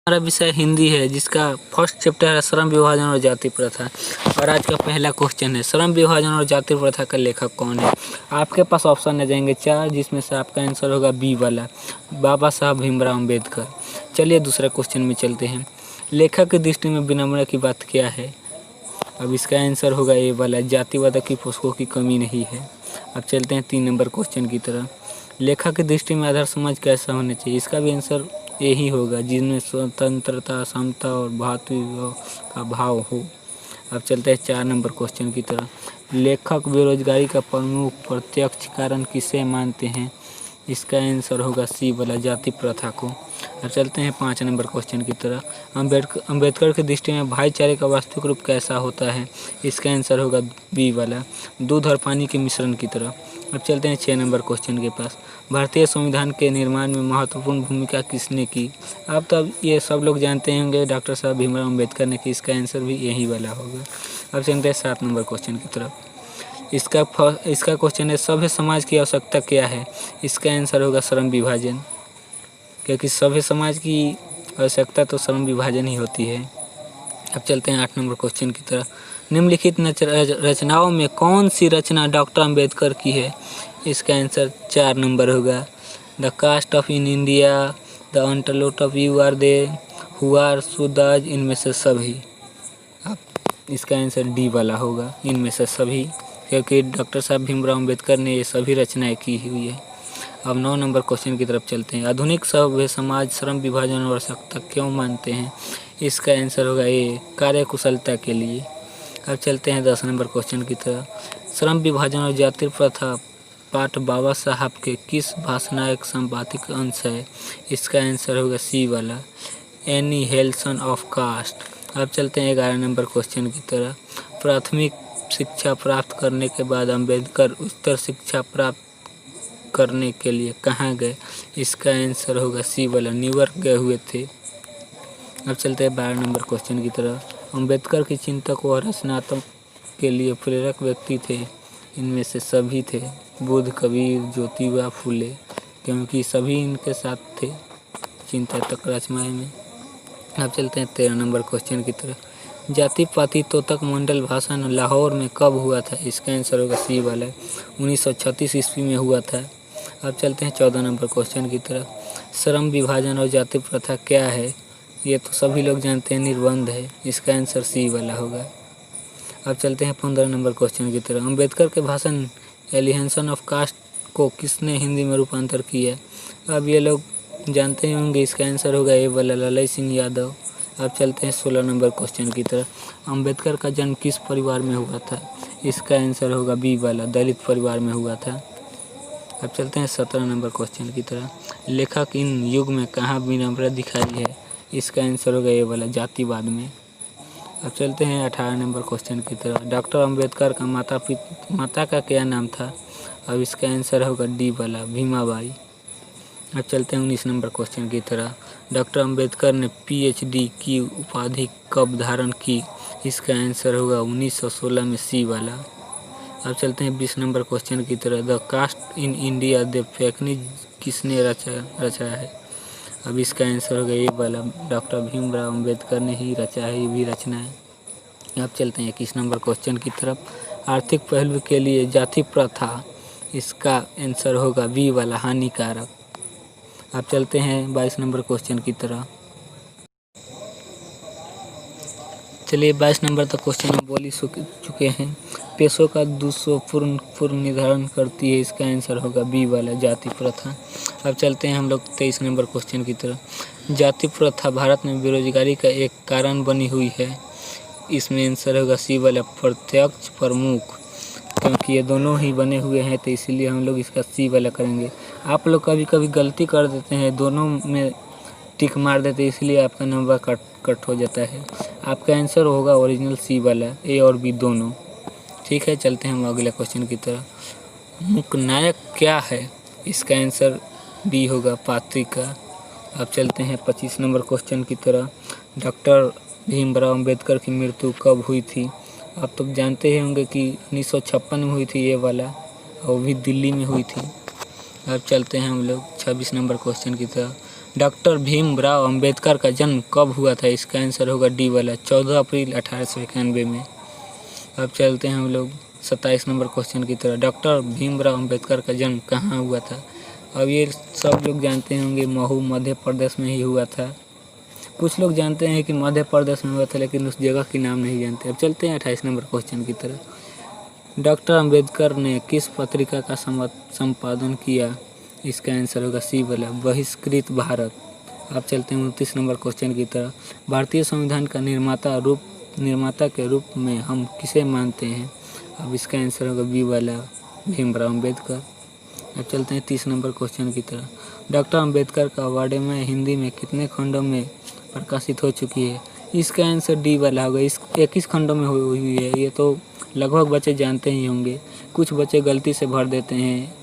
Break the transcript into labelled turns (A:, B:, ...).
A: हमारा विषय हिंदी है, जिसका फर्स्ट चैप्टर है श्रम विभाजन और जाति प्रथा। और आज का पहला क्वेश्चन है, श्रम विभाजन और जाति प्रथा का लेखक कौन है। आपके पास ऑप्शन आ जाएंगे 4, जिसमें से आपका आंसर होगा बी वाला, बाबा साहब भीमराव अम्बेडकर। चलिए दूसरे क्वेश्चन में चलते हैं। लेखक की दृष्टि में विनम्रता की बात क्या है। अब इसका आंसर होगा ए वाला, जातिवाद की पुस्तकों की कमी नहीं है। अब चलते हैं 3 नंबर क्वेश्चन की तरफ। लेखक की दृष्टि में आदर्श समाज कैसा होना चाहिए। इसका भी आंसर यही होगा, जिसमें स्वतंत्रता, समता और भातृत्व का भाव हो। अब चलते हैं 4 नंबर क्वेश्चन की तरफ। लेखक बेरोजगारी का प्रमुख प्रत्यक्ष कारण किसे मानते हैं। इसका आंसर होगा सी वाला, जाति प्रथा को। अब चलते हैं 5 नंबर क्वेश्चन की तरफ। अम्बेडकर की दृष्टि में भाईचारे का वास्तविक रूप कैसा होता है। इसका आंसर होगा बी वाला, दूध और पानी के मिश्रण की तरह। अब चलते हैं 6 नंबर क्वेश्चन के पास। भारतीय संविधान के निर्माण में महत्वपूर्ण भूमिका किसने की। अब तब ये सब लोग जानते होंगे, डॉक्टर साहब भीमराव अम्बेडकर ने की। इसका आंसर भी यही वाला होगा। अब चलते हैं 7 नंबर क्वेश्चन की तरफ। इसका क्वेश्चन है, सभ्य समाज की आवश्यकता क्या है। इसका आंसर होगा श्रम विभाजन, क्योंकि सभ्य समाज की आवश्यकता तो श्रम विभाजन ही होती है। अब चलते हैं 8 नंबर क्वेश्चन की तरफ। निम्नलिखित रचनाओं में कौन सी रचना डॉक्टर अम्बेडकर की है। इसका आंसर 4 नंबर होगा, the caste of in India, the untold of you are they, who are Shudras, इनमें से सभी। अब इसका आंसर डी वाला होगा, इनमें से सभी, क्योंकि डॉक्टर साहब भीमराव अम्बेडकर ने ये सभी रचनाएं की हुई है। अब 9 नंबर क्वेश्चन की तरफ चलते हैं। आधुनिक सभ्य समाज श्रम विभाजन और आवश्यकता क्यों मानते हैं। इसका आंसर होगा ए, कार्य कुशलता के लिए। अब चलते हैं 10 नंबर क्वेश्चन की तरफ। श्रम विभाजन और जाति प्रथा पाठ बाबा साहब के किस भाषणायक संपादित अंश है। इसका आंसर होगा सी वाला, एनिहिलेशन ऑफ कास्ट। अब चलते हैं 11 नंबर क्वेश्चन की तरफ। प्राथमिक शिक्षा प्राप्त करने के बाद अम्बेडकर उच्चतर शिक्षा प्राप्त करने के लिए कहाँ गए। इसका आंसर होगा सी वाला, न्यूयॉर्क गए हुए थे। अब चलते हैं 12 नंबर क्वेश्चन की तरफ। अम्बेडकर की चिंतक व रचनात्मक के लिए प्रेरक व्यक्ति थे। इनमें से सभी थे, बुद्ध, कबीर, ज्योतिबा फूले, क्योंकि सभी इनके साथ थे चिंतक रचनाएं में। अब चलते हैं 13 नंबर क्वेश्चन की तरफ। जाति पाति तोतक मंडल भाषण लाहौर में कब हुआ था। इसका आंसर होगा सी वाला, 1936 ईस्वी में हुआ था। अब चलते हैं 14 नंबर क्वेश्चन की तरफ। श्रम विभाजन और जाति प्रथा क्या है। ये तो सभी लोग जानते हैं, निर्बंध है। इसका आंसर सी वाला होगा। अब चलते हैं 15 नंबर क्वेश्चन की तरफ। अम्बेडकर के भाषण एलिहेंशन ऑफ कास्ट को किसने हिंदी में रूपांतर किया। अब ये लोग जानते ही होंगे, इसका आंसर होगा ए वाला, ललाई सिंह यादव। अब चलते हैं 16 नंबर क्वेश्चन की तरफ। अम्बेडकर का जन्म किस परिवार में हुआ था। इसका आंसर होगा बी वाला, दलित परिवार में हुआ था। अब चलते हैं 17 नंबर क्वेश्चन की तरफ। लेखक इन युग में कहाँ विनम्र दिखाई है। इसका आंसर होगा ए वाला, जातिवाद में। अब चलते हैं 18 नंबर क्वेश्चन की तरफ। डॉक्टर अम्बेडकर का माता का क्या नाम था। अब इसका आंसर होगा डी वाला, भीमाबाई। अब चलते हैं 19 नंबर क्वेश्चन की तरफ। डॉक्टर अम्बेडकर ने PhD की उपाधि कब धारण की। इसका आंसर होगा 1916 में, सी वाला। अब चलते हैं 20 नंबर क्वेश्चन की तरफ। The caste in India the फेकनी किसने रचा है। अब इसका आंसर होगा ये वाला, डॉक्टर भीमराव अम्बेडकर ने ही रचा है ये भी रचना है। अब चलते हैं 21 नंबर क्वेश्चन की तरफ। आर्थिक पहलू के लिए जाति प्रथा, इसका आंसर होगा बी वाला, हानिकारक। अब चलते हैं 22 नंबर क्वेश्चन की तरफ। चलिए 22 नंबर तक क्वेश्चन हम बोल ही चुके हैं। पेशों का दूसरा पूर्ण निर्धारण करती है। इसका आंसर होगा बी वाला, जाति प्रथा। अब चलते हैं हम लोग 23 नंबर क्वेश्चन की तरफ। जाति प्रथा भारत में बेरोजगारी का एक कारण बनी हुई है। इसमें आंसर होगा सी वाला, प्रत्यक्ष प्रमुख, क्योंकि ये दोनों ही बने हुए हैं, तो इसीलिए हम लोग इसका सी वाला करेंगे। आप लोग कभी कभी गलती कर देते हैं, दोनों में टिक मार देते हैं, इसलिए आपका नंबर कट हो जाता है। आपका आंसर होगा ओरिजिनल सी वाला, ए और बी दोनों। ठीक है, चलते हैं हम अगले क्वेश्चन की तरफ। मुख्य नायक क्या है। इसका आंसर बी होगा, पात्रिका। अब चलते हैं 25 नंबर क्वेश्चन की तरफ। डॉक्टर भीमराव अम्बेडकर की मृत्यु कब हुई थी। आप तो जानते ही होंगे कि 1956 में हुई थी ये वाला, और भी दिल्ली में हुई थी। अब चलते हैं हम लोग 26 नंबर क्वेश्चन की तरफ। डॉक्टर भीमराव अंबेडकर का जन्म कब हुआ था? इसका आंसर होगा डी वाला 14 अप्रैल 1891 में। अब चलते हैं हम लोग 27 नंबर क्वेश्चन की तरह। डॉक्टर भीमराव अंबेडकर का जन्म कहाँ हुआ था? अब ये सब लोग जानते होंगे महू मध्य प्रदेश में ही हुआ था। कुछ लोग जानते हैं कि मध्य प्रदेश में हुआ था, लेकिन उस जगह की नाम नहीं जानते। अब चलते हैं 28 नंबर क्वेश्चन की तरह। डॉक्टर अंबेडकर ने किस पत्रिका का संपादन किया? इसका आंसर होगा सी वाला बहिष्कृत भारत। अब चलते हैं 29 नंबर क्वेश्चन की तरह। भारतीय संविधान का निर्माता के रूप में हम किसे मानते हैं? अब इसका आंसर होगा बी वाला भीमराव अंबेडकर। अब चलते हैं 30 नंबर क्वेश्चन की तरह। डॉक्टर अंबेडकर का वाङ्मय हिंदी में कितने खंडों में प्रकाशित हो चुकी है? इसका आंसर डी वाला होगा 21 खंडों में हुई है। ये तो लगभग बच्चे जानते ही होंगे, कुछ बच्चे गलती से भर देते हैं